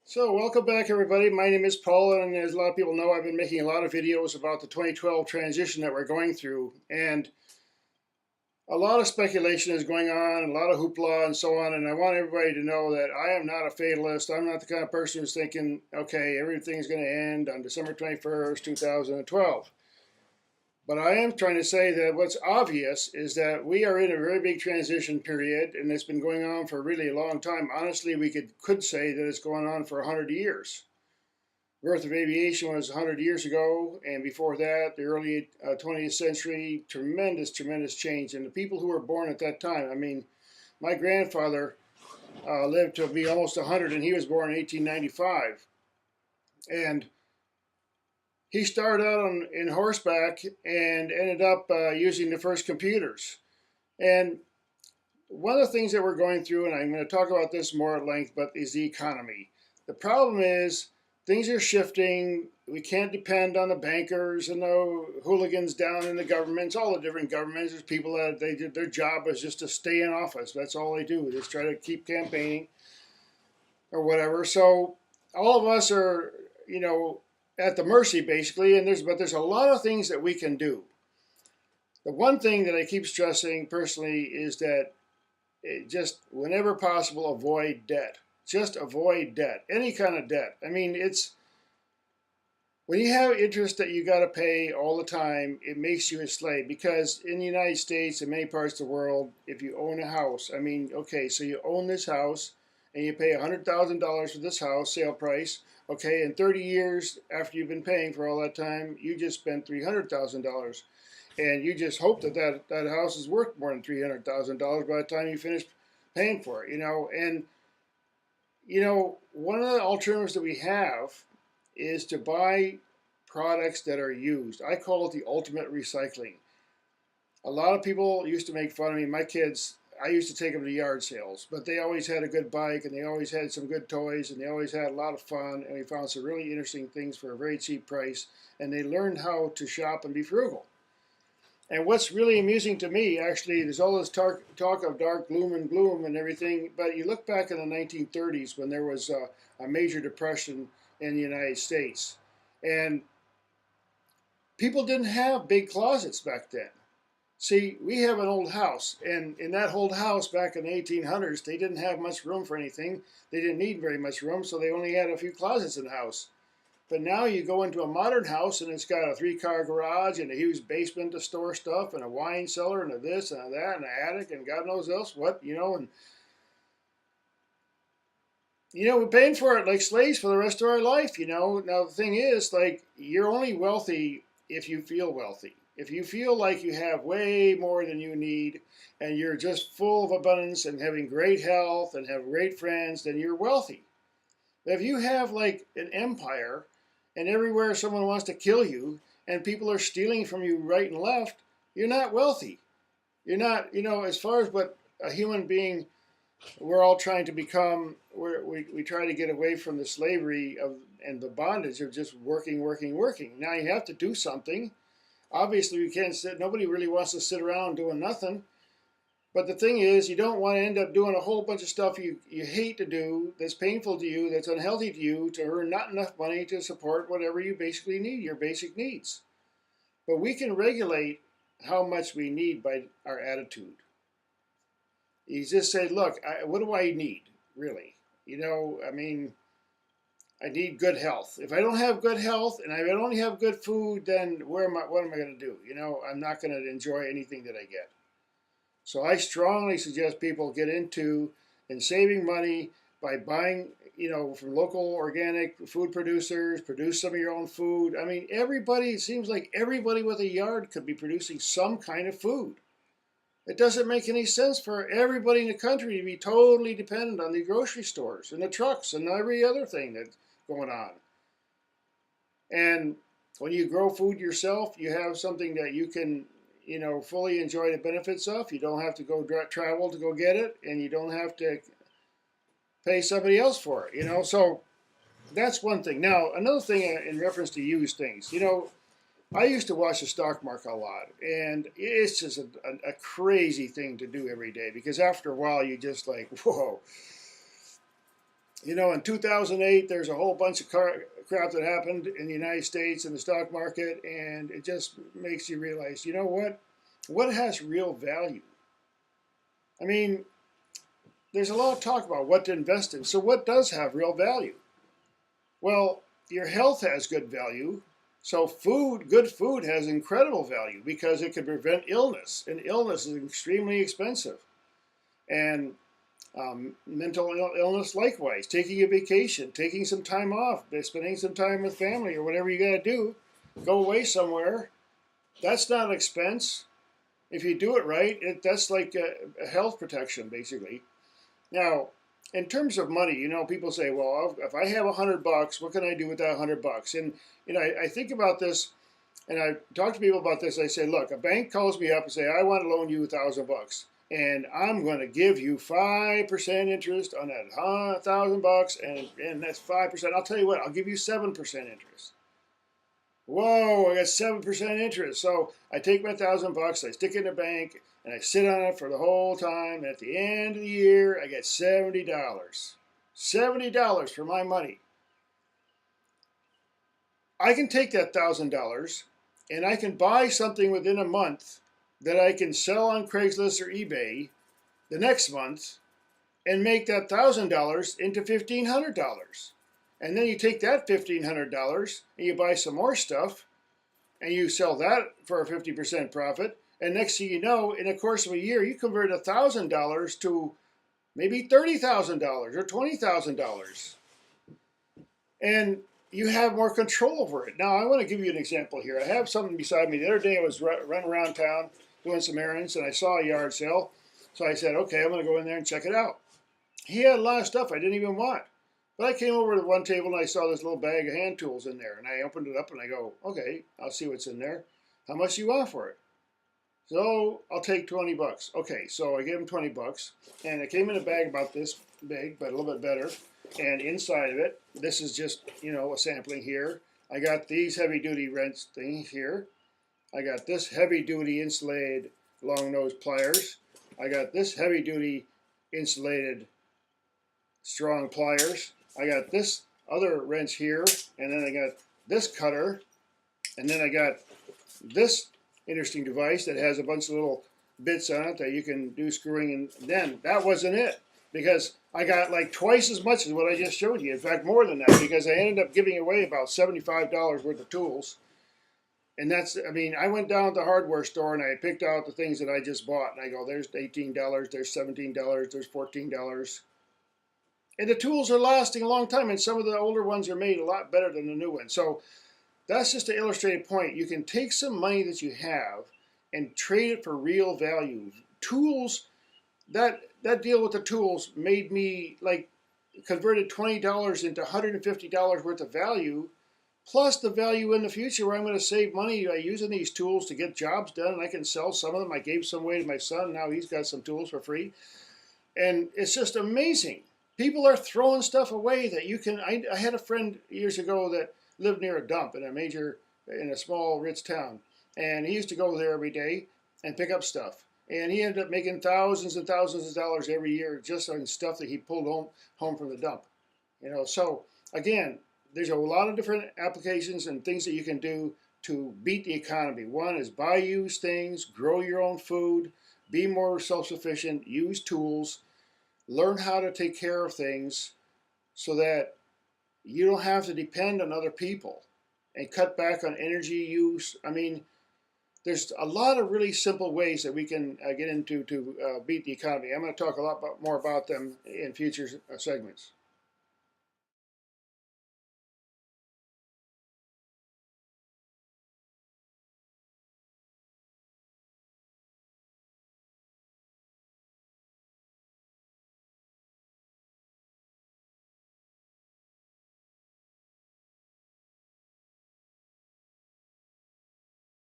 So welcome back everybody. My name is Paul, and as a lot of people know, I've been making a lot of videos about the 2012 transition that we're going through, and a lot of speculation is going on, a lot of hoopla and so on, and I want everybody to know that I am not a fatalist. I'm not the kind of person who's thinking, okay, everything's going to end on December 21st, 2012. But I am trying to say that what's obvious is that we are in a very big transition period, and it's been going on for really a long time. Honestly, we could say that it's going on for 100 years. Birth of aviation was 100 years ago, and before that, the early 20th century, tremendous change. And the people who were born at that time, I mean, my grandfather lived to be almost 100, and he was born in 1895. And he started out in horseback and ended up using the first computers. And one of the things that we're going through, and I'm going to talk about this more at length, but is the economy. The problem is things are shifting. We can't depend on the bankers and the hooligans down in the governments, all the different governments. There's people that their job is just to stay in office. That's all they do. They just try to keep campaigning or whatever. So all of us are, at the mercy basically. And there's a lot of things that we can do. The one thing that I keep stressing personally is that just whenever possible, avoid debt. Just avoid debt, any kind of debt. I mean, it's when you have interest that you got to pay all the time, it makes you a slave. Because in the United States and many parts of the world, if you own a house, I mean, okay, so you own this house and you pay $100,000 for this house, sale price. Okay, in 30 years after you've been paying for all that time, you just spent $300,000. And you just hope that house is worth more than $300,000 by the time you finish paying for it, And one of the alternatives that we have is to buy products that are used. I call it the ultimate recycling. A lot of people used to make fun of me. My kids, I used to take them to yard sales, but they always had a good bike and they always had some good toys and they always had a lot of fun. And we found some really interesting things for a very cheap price. And they learned how to shop and be frugal. And what's really amusing to me, actually, there's all this talk of dark gloom and gloom and everything, but you look back in the 1930s when there was a major depression in the United States, and people didn't have big closets back then. See, we have an old house, and in that old house back in the 1800s, they didn't have much room for anything. They didn't need very much room, so they only had a few closets in the house. But now you go into a modern house and it's got a 3-car garage and a huge basement to store stuff and a wine cellar and a this and a that and an attic and God knows else what, and we're paying for it like slaves for the rest of our life. Now the thing is, like, you're only wealthy if you feel wealthy. If you feel like you have way more than you need and you're just full of abundance and having great health and have great friends, then you're wealthy. But if you have like an empire and everywhere someone wants to kill you and people are stealing from you right and left, you're not wealthy. You're not, as far as what a human being we're all trying to become, we try to get away from the slavery of and the bondage of just working. Now you have to do something. Obviously, we can't sit, nobody really wants to sit around doing nothing. But the thing is, you don't want to end up doing a whole bunch of stuff you hate to do, that's painful to you, that's unhealthy to you, to earn not enough money to support whatever you basically need, your basic needs. But we can regulate how much we need by our attitude. You just say, look, what do I need, really? I mean, I need good health. If I don't have good health and I only have good food, then what am I going to do? I'm not going to enjoy anything that I get. So I strongly suggest people get into and saving money by buying, from local organic food producers, produce some of your own food. I mean, it seems like everybody with a yard could be producing some kind of food. It doesn't make any sense for everybody in the country to be totally dependent on the grocery stores and the trucks and every other thing that's going on. And when you grow food yourself, you have something that you can fully enjoy the benefits of. You don't have to go travel to go get it, and you don't have to pay somebody else for it. So that's one thing. Now, another thing in reference to used things, I used to watch the stock market a lot, and it's just a crazy thing to do every day because after a while, you just like, whoa. You know, in 2008, there's a whole bunch of crap that happened in the United States in the stock market, and it just makes you realize, you know what? What has real value? I mean, there's a lot of talk about what to invest in. So what does have real value? Well, your health has good value. So food, good food has incredible value because it can prevent illness, and illness is extremely expensive. And mental illness likewise, taking a vacation, taking some time off, spending some time with family or whatever you got to do, go away somewhere. That's not an expense. If you do it right, that's like a health protection, basically. Now, in terms of money, you know, people say, well, if I have $100, what can I do with that $100? And, you know, I think about this, and I talk to people about this. I say, look, a bank calls me up and say, I want to loan you $1,000, and I'm going to give you 5% interest on that $1,000, and that's 5%. I'll tell you what, I'll give you 7% interest. Whoa, I got 7% interest. So I take my $1,000, I stick it in the bank, and I sit on it for the whole time. And at the end of the year, I get $70. $70 for my money. I can take that $1,000 and I can buy something within a month that I can sell on Craigslist or eBay the next month and make that $1,000 into $1,500. And then you take that $1,500 and you buy some more stuff and you sell that for a 50% profit. And next thing you know, in the course of a year, you convert $1,000 to maybe $30,000 or $20,000. And you have more control over it. Now, I want to give you an example here. I have something beside me. The other day I was running around town doing some errands and I saw a yard sale. So I said, okay, I'm going to go in there and check it out. He had a lot of stuff I didn't even want. But I came over to one table and I saw this little bag of hand tools in there. And I opened it up and I go, okay, I'll see what's in there. How much do you want for it? So I'll take $20. Okay, so I gave him $20. And it came in a bag about this big, but a little bit better. And inside of it, this is just, you know, a sampling here. I got these heavy-duty wrench things here. I got this heavy-duty insulated long-nose pliers. I got this heavy-duty insulated strong pliers. I got this other wrench here, and then I got this cutter, and then I got this interesting device that has a bunch of little bits on it that you can do screwing. And then that wasn't it, because I got like twice as much as what I just showed you. In fact, more than that, because I ended up giving away about $75 worth of tools. And that's, I mean, I went down to the hardware store and I picked out the things that I just bought. And I go, there's $18, there's $17, there's $14. And the tools are lasting a long time. And some of the older ones are made a lot better than the new ones. So that's just to illustrate a point. You can take some money that you have and trade it for real value. Tools, that deal with the tools made me like converted $20 into $150 worth of value, plus the value in the future where I'm going to save money by using these tools to get jobs done. And I can sell some of them. I gave some away to my son. Now he's got some tools for free. And it's just amazing. People are throwing stuff away that you can. I had a friend years ago that lived near a dump in a small rich town, and he used to go there every day and pick up stuff. And he ended up making thousands and thousands of dollars every year just on stuff that he pulled home from the dump. You know, so again, there's a lot of different applications and things that you can do to beat the economy. One is buy used things, grow your own food, be more self-sufficient, use tools, learn how to take care of things so that you don't have to depend on other people, and cut back on energy use. I mean, there's a lot of really simple ways that we can get into to beat the economy. I'm going to talk a lot more about them in future segments.